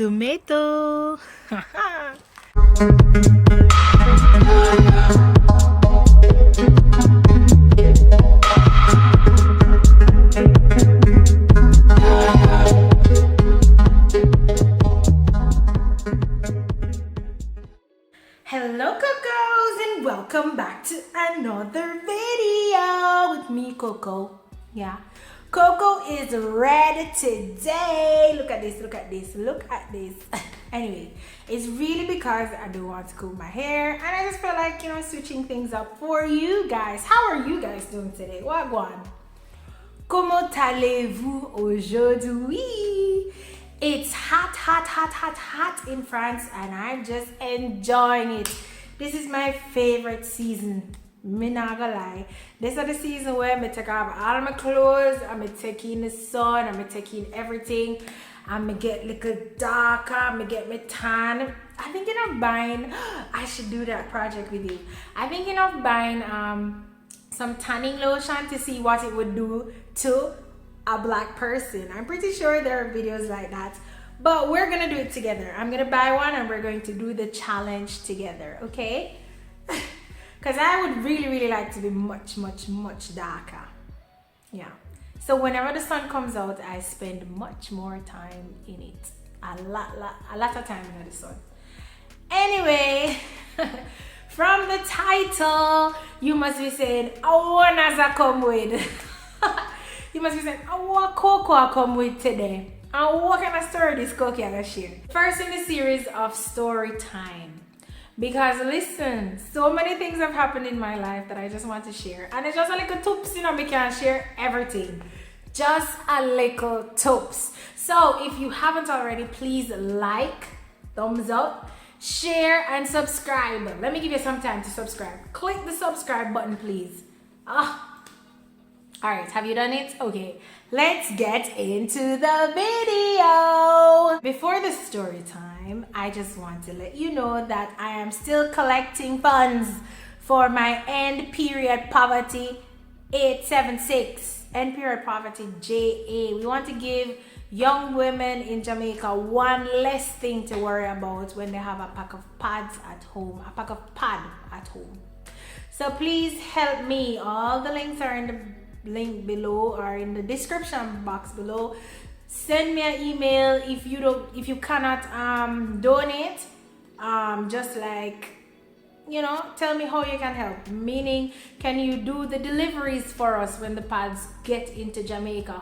Tomato. Hello Cocos and welcome back to another video with me Coco. Yeah, Coco is red today. Look at this, look at this, look at this. Anyway, it's really because I don't want to comb my hair and I just feel like, switching things up for you guys. How are you guys doing today? Wagwan? Comment allez-vous aujourd'hui? It's hot, hot, hot, hot, hot in France and I'm just enjoying it. This is my favorite season. Me not gonna lie. This is the season where I take off all my clothes, I'm taking the sun, I'm taking everything. I'm get little darker, I'm get me tan. I'm thinking of buying, I should do that project with you. I'm thinking of buying some tanning lotion to see what it would do to a black person. I'm pretty sure there are videos like that, but we're gonna do it together. I'm gonna buy one and we're going to do the challenge together, okay? Because I would really like to be much darker. Yeah, so whenever the sun comes out I spend much more time in it, a lot of time in the sun. Anyway, from the title you must be saying, oh, what does I come with? You must be saying, oh, what Coco I come with today? And what kind of story this Coco I gonna share? First in the series of story time. Because listen, so many things have happened in my life that I just want to share. And it's just a little tips, we can't share everything. Just a little tips. So if you haven't already, please like, thumbs up, share and subscribe. Let me give you some time to subscribe. Click the subscribe button, please. Alright, have you done it? Okay, let's get into the video. Before the story time, I just want to let you know that I am still collecting funds for my End Period Poverty 876. End Period Poverty JA. We want to give young women in Jamaica one less thing to worry about when they have a pack of pads at home, a pack of pad at home. So please help me. All the links are in the link below or in the description box below. Send me an email if you cannot donate. Just like, tell me how you can help. Meaning, can you do the deliveries for us when the pads get into Jamaica?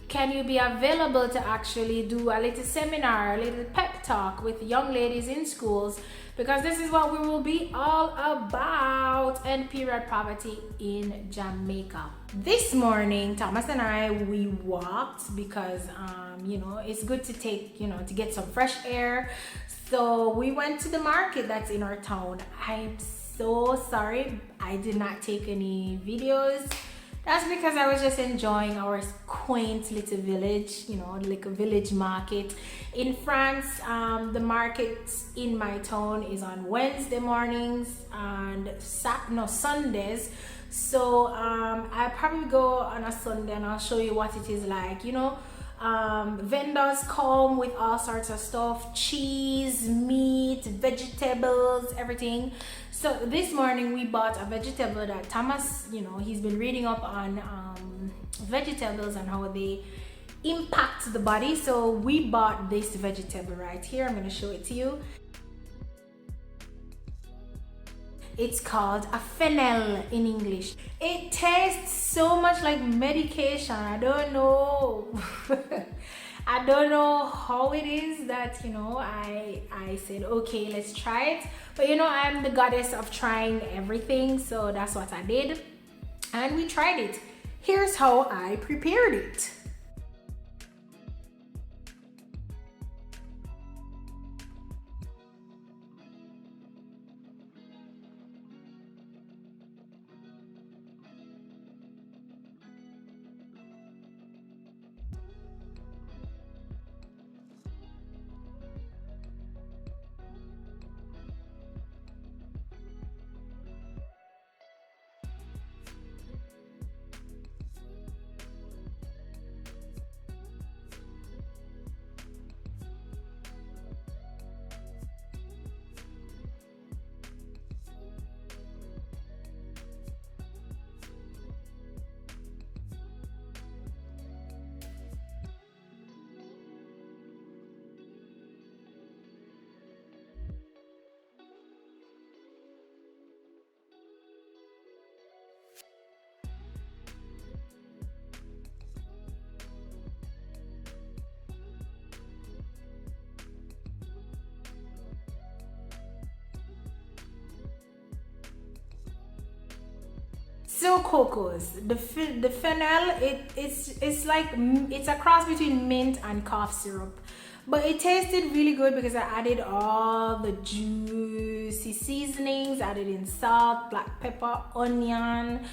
Can you be available to actually do a little seminar, a little pep talk with young ladies in schools? Because this is what we will be all about, end period poverty in Jamaica. This morning, Thomas and I, we walked because, it's good to take, to get some fresh air. So we went to the market that's in our town. I'm so sorry I did not take any videos. That's because I was just enjoying our quaint little village, like a village market. In France, the market in my town is on Wednesday mornings and Sundays. So I'll probably go on a Sunday and I'll show you what it is like. Vendors come with all sorts of stuff, cheese, meat, vegetables, everything. So this morning we bought a vegetable that Thomas, he's been reading up on vegetables and how they impact the body. So we bought this vegetable right here. I'm going to show it to you. It's called a fennel in English. It tastes so much like medication. I don't know. I don't know how it is that, I said, okay, let's try it. But I'm the goddess of trying everything. So that's what I did. And we tried it. Here's how I prepared it. so cocos. The fennel, it's like, it's a cross between mint and cough syrup, but it tasted really good because I added all the juicy seasonings. Added in salt, black pepper, onion,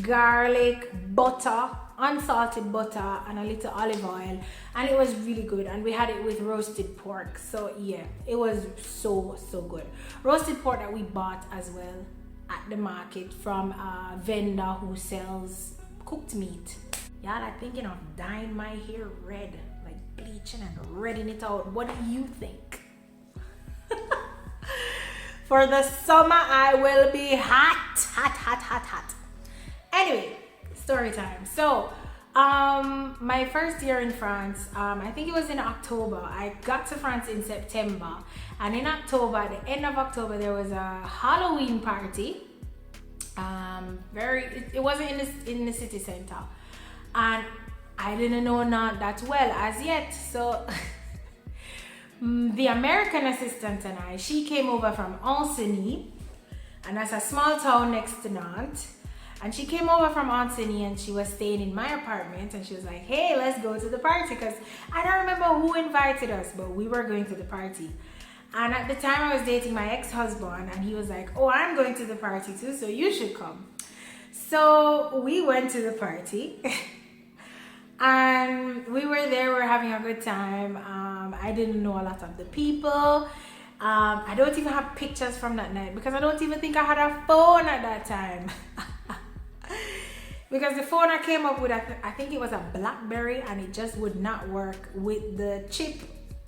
garlic, butter, unsalted butter, and a little olive oil, and it was really good. And we had it with roasted pork, so yeah, it was so good. Roasted pork that we bought as well at the market from a vendor who sells cooked meat. Y'all are thinking of dyeing my hair red, like bleaching and redding it out. What do you think? For the summer, I will be hot. Anyway, story time. So, my first year in France, I think it was in October. I got to France in September, and in October, at the end of October, there was a Halloween party. It wasn't in the city center, and I didn't know not that well as yet. So the American assistant and she came over from Ancenis, and that's a small town next to Nantes. And she came over from Ancenis and she was staying in my apartment, and she was like, hey, let's go to the party, because I don't remember who invited us, but we were going to the party. And at the time I was dating my ex-husband, and he was like, oh, I'm going to the party too, so you should come. So we went to the party and we were there, we were having a good time. I didn't know a lot of the people. I don't even have pictures from that night because I don't even think I had a phone at that time. Because the phone I came up with, I think it was a BlackBerry, and it just would not work with the chip,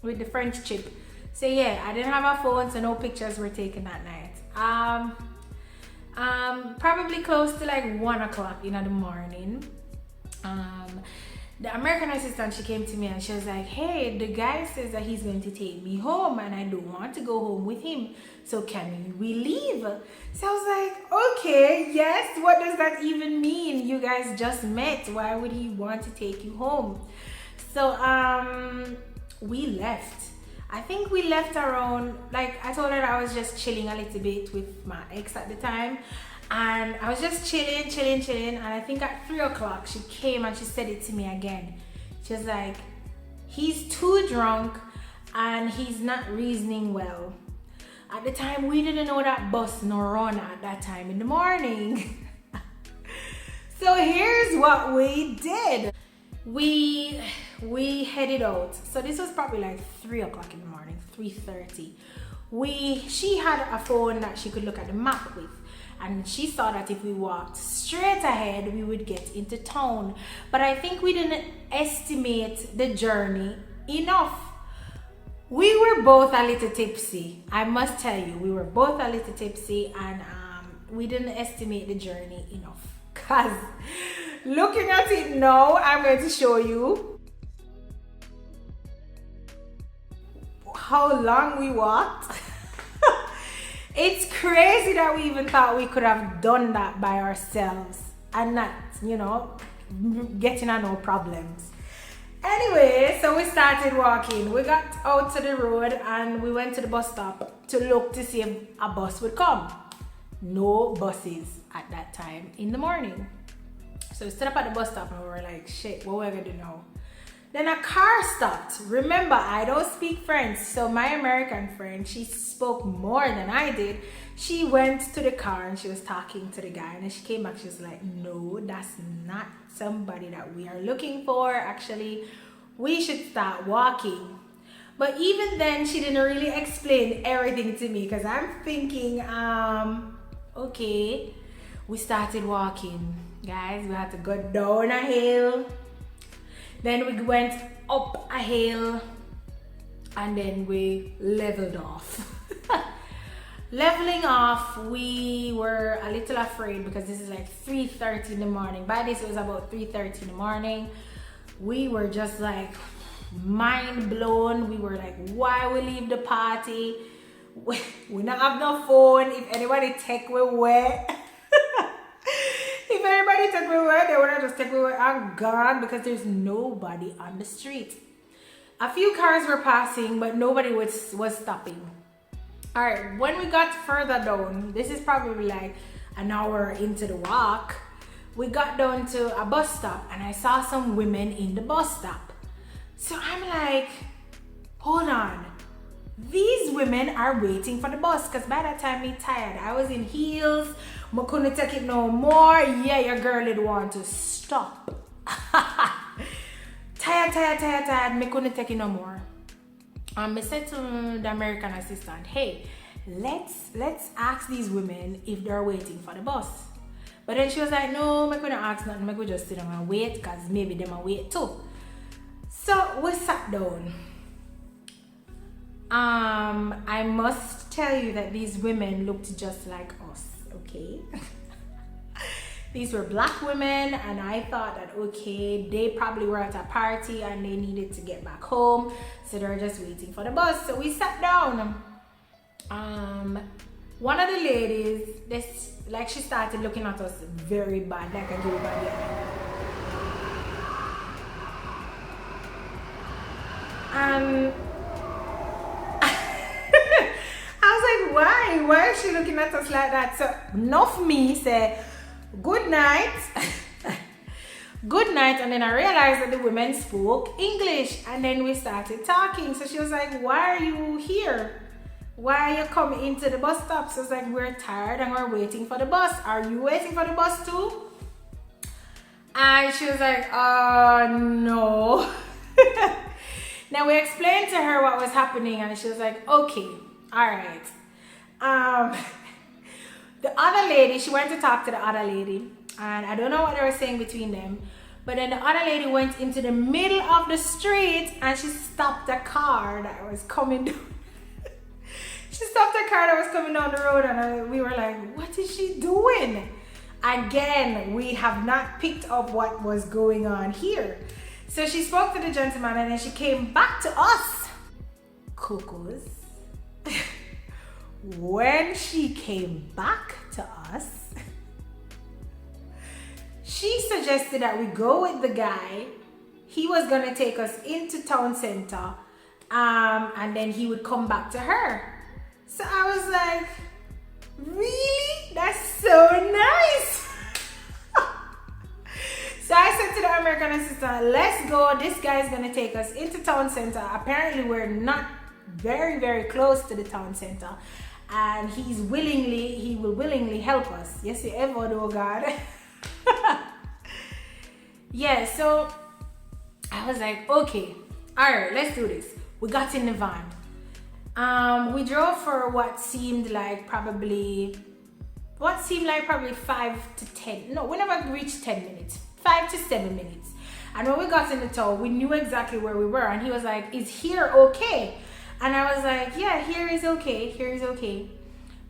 with the French chip. So yeah, I didn't have a phone, so no pictures were taken that night. Probably close to like 1 o'clock in the morning. The American assistant, she came to me and she was like, hey, the guy says that he's going to take me home, and I don't want to go home with him, so can we leave? So I was like, okay, yes, what does that even mean? You guys just met, why would he want to take you home? So we left. I think we left around, like, I told her that I was just chilling a little bit with my ex at the time, and I was just chilling, and I think at 3 o'clock she came and she said it to me again. She was like, he's too drunk and he's not reasoning well. At the time, we didn't know that bus no run at that time in the morning. So here's what we did. We headed out. So this was probably like 3 o'clock in the morning, 3:30. She had a phone that she could look at the map with, and she saw that if we walked straight ahead, we would get into town. But I think we didn't estimate the journey enough. We were both a little tipsy. I must tell you, we were both a little tipsy, and we didn't estimate the journey enough. Cause looking at it now, I'm going to show you how long we walked. It's crazy that we even thought we could have done that by ourselves and not, getting on no problems. Anyway, so we started walking. We got out to the road and we went to the bus stop to look to see if a bus would come. No buses at that time in the morning. So we stood up at the bus stop and we were like, shit, what we're gonna do now? Then a car stopped. Remember, I don't speak French, so my American friend, she spoke more than I did. She went to the car and she was talking to the guy, and then she came back, she was like, no, that's not somebody that we are looking for. Actually, we should start walking. But even then, she didn't really explain everything to me, because I'm thinking, okay. We started walking. Guys, we had to go down a hill. Then we went up a hill, and then we leveled off. Leveling off, we were a little afraid because this is like 3:30 in the morning. By this, it was about 3:30 in the morning. We were just like mind blown. We were like, why we leave the party? We not have no phone. If anybody take we away. If anybody take me away, they wanna just take me away. I'm gone, because there's nobody on the street. A few cars were passing, but nobody was stopping. All right, when we got further down, this is probably like an hour into the walk, we got down to a bus stop and I saw some women in the bus stop. So I'm like, hold on. These women are waiting for the bus because by that time I'm tired. I was in heels. I couldn't take it no more. Yeah, your girl did want to stop. tired. I couldn't take it no more. I said to the American assistant, hey, let's ask these women if they're waiting for the bus. But then she was like, no, I couldn't ask nothing. I could just sit down and wait because maybe they might wait too. So we sat down. I must tell you that these women looked just like us, okay? These were black women, and I thought that, okay, they probably were at a party and they needed to get back home, so they're just waiting for the bus. So we sat down. One of the ladies, she started looking at us very bad, like a girl bad. I was like, why? Why is she looking at us like that? So enough me say, good night. Good night. And then I realized that the women spoke English. And then we started talking. So she was like, why are you here? Why are you coming into the bus stop? So I was like, we're tired and we're waiting for the bus. Are you waiting for the bus too? And she was like, no. Now we explained to her what was happening and she was like, okay, all right. The other lady, she went to talk to the other lady and I don't know what they were saying between them, but then the other lady went into the middle of the street and she stopped a car that was coming down. She stopped a car that was coming down the road and we were like, what is she doing? Again, we have not picked up what was going on here. So she spoke to the gentleman and then she came back to us. Cuckoos. When she came back to us, she suggested that we go with the guy. He was gonna take us into town center and then he would come back to her. So I was like, really? That's so nice. So I said to the American assistant, let's go. This guy's gonna take us into town center. Apparently we're not very, very close to the town center. And he will willingly help us. Yes, you ever do, God. Yeah, so I was like, okay, all right, let's do this. We got in the van. We drove for what seemed like probably 5 to 10. No, we never reached 10 minutes. 5 to 7 minutes. And when we got in the town, we knew exactly where we were. And he was like, is here okay? And I was like, yeah, here is okay. Here is okay.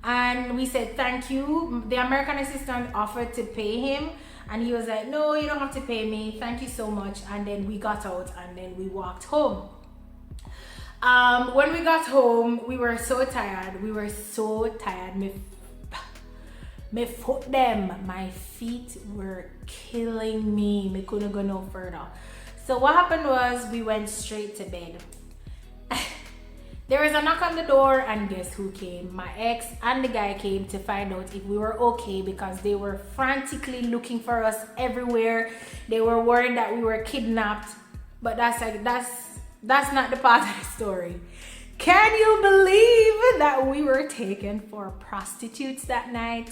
And we said, thank you. The American assistant offered to pay him. And he was like, no, you don't have to pay me. Thank you so much. And then we got out and then we walked home. When we got home, we were so tired. My feet were killing me. I couldn't go no further. So what happened was we went straight to bed. There was a knock on the door and guess who came? My ex and the guy came to find out if we were okay because they were frantically looking for us everywhere. They were worried that we were kidnapped, but that's not the part of the story. Can you believe that we were taken for prostitutes that night?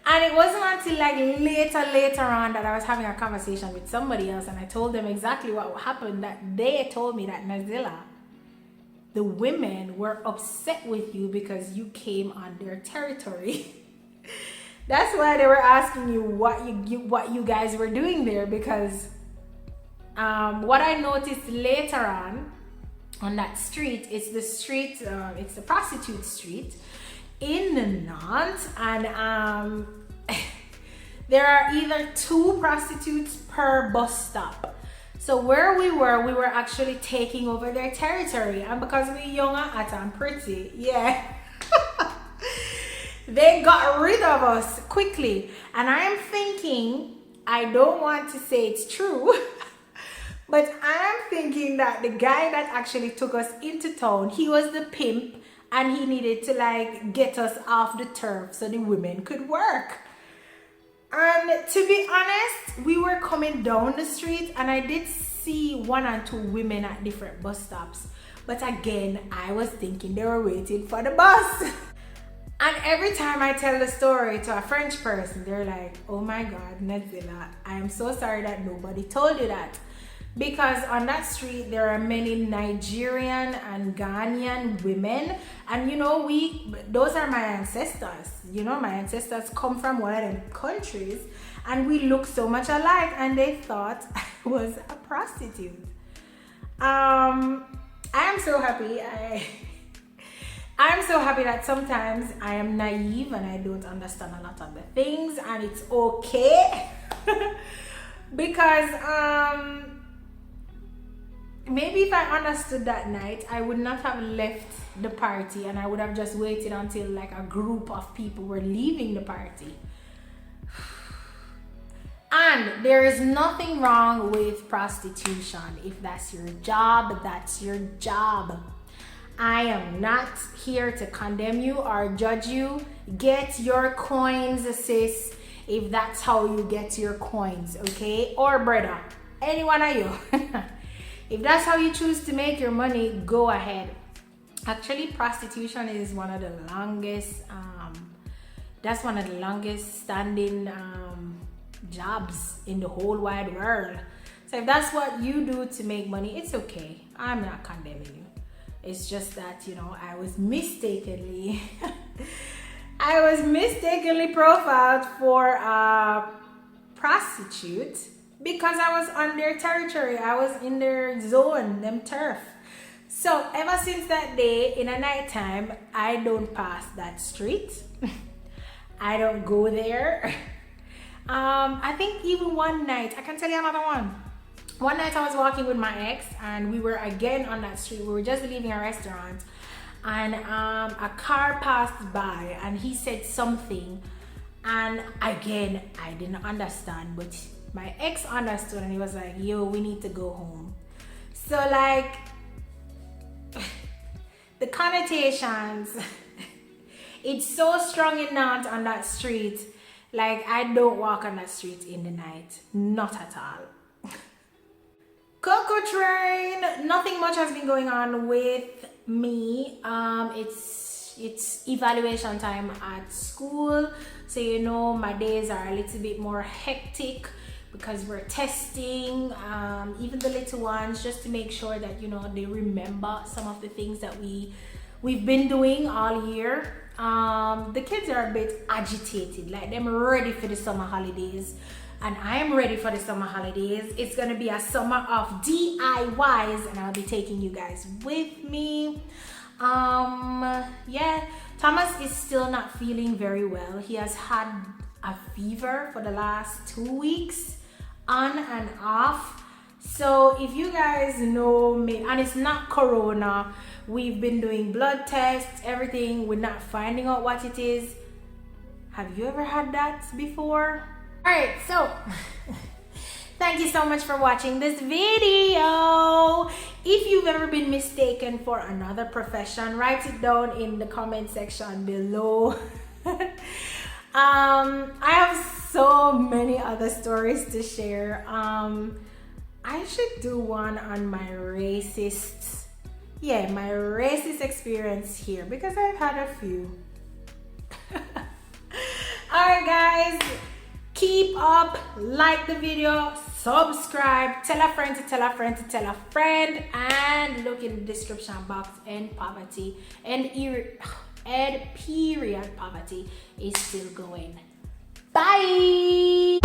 And it wasn't until like later on that I was having a conversation with somebody else and I told them exactly what happened, that they told me that Nazilla, the women were upset with you because you came on their territory. That's why they were asking you what you guys were doing there, because what I noticed later on that street, it's the Prostitute street in Nantes, and there are either 2 prostitutes per bus stop. So where we were actually taking over their territory, and because we young and hot and pretty, yeah, they got rid of us quickly. And I'm thinking, I don't want to say it's true, but I'm thinking that the guy that actually took us into town, he was the pimp and he needed to like get us off the turf so the women could work. And to be honest, we were coming down the street and I did see 1 or 2 women at different bus stops. But again, I was thinking they were waiting for the bus. And every time I tell the story to a French person, they're like, oh my God, Nadzilla, I am so sorry that nobody told you that. Because on that street, there are many Nigerian and Ghanaian women. And you know, those are my ancestors. You know, my ancestors come from one of them countries. And we look so much alike. And they thought I was a prostitute. I am so happy. I'm so happy that sometimes I am naive and I don't understand a lot of the things, and it's okay. Because maybe if I understood that night, I would not have left the party and I would have just waited until like a group of people were leaving the party. And there is nothing wrong with prostitution. If that's your job, that's your job. I am not here to condemn you or judge you. Get your coins, sis, if that's how you get your coins, okay? Or brother, any one of you. If that's how you choose to make your money, go ahead. Actually, prostitution is one of the longest, that's one of the longest standing jobs in the whole wide world. So if that's what you do to make money, it's okay. I'm not condemning you. It's just that, you know, I was mistakenly profiled for a prostitute because I was on their territory. I was in their zone, them turf. So ever since that day, in the nighttime, I don't pass that street. I don't go there. I think even one night, I can tell you another one. One night I was walking with my ex and we were again on that street. We were just leaving a restaurant and a car passed by and he said something, and again I didn't understand, but my ex understood and he was like, yo, we need to go home. So like the connotations, it's so strong in Nantes on that street. Like I don't walk on that street in the night, not at all. Cocoa train, nothing much has been going on with me. It's evaluation time at school, so you know my days are a little bit more hectic because we're testing even the little ones, just to make sure that, you know, they remember some of the things that we've been doing all year. The kids are a bit agitated, like them ready for the summer holidays. And I am ready for the summer holidays. It's gonna be a summer of DIYs and I'll be taking you guys with me. Yeah, Thomas is still not feeling very well. He has had a fever for the last 2 weeks, on and off. So if you guys know me, and it's not corona, we've been doing blood tests, everything, we're not finding out what it is. Have you ever had that before? Alright, so thank you so much for watching this video. If you've ever been mistaken for another profession, write it down in the comment section below. I have so many other stories to share. I should do one on my racist experience here, because I've had a few. Alright guys, keep up, like the video, subscribe, tell a friend to tell a friend to tell a friend, and look in the description box. End period poverty is still going. Bye.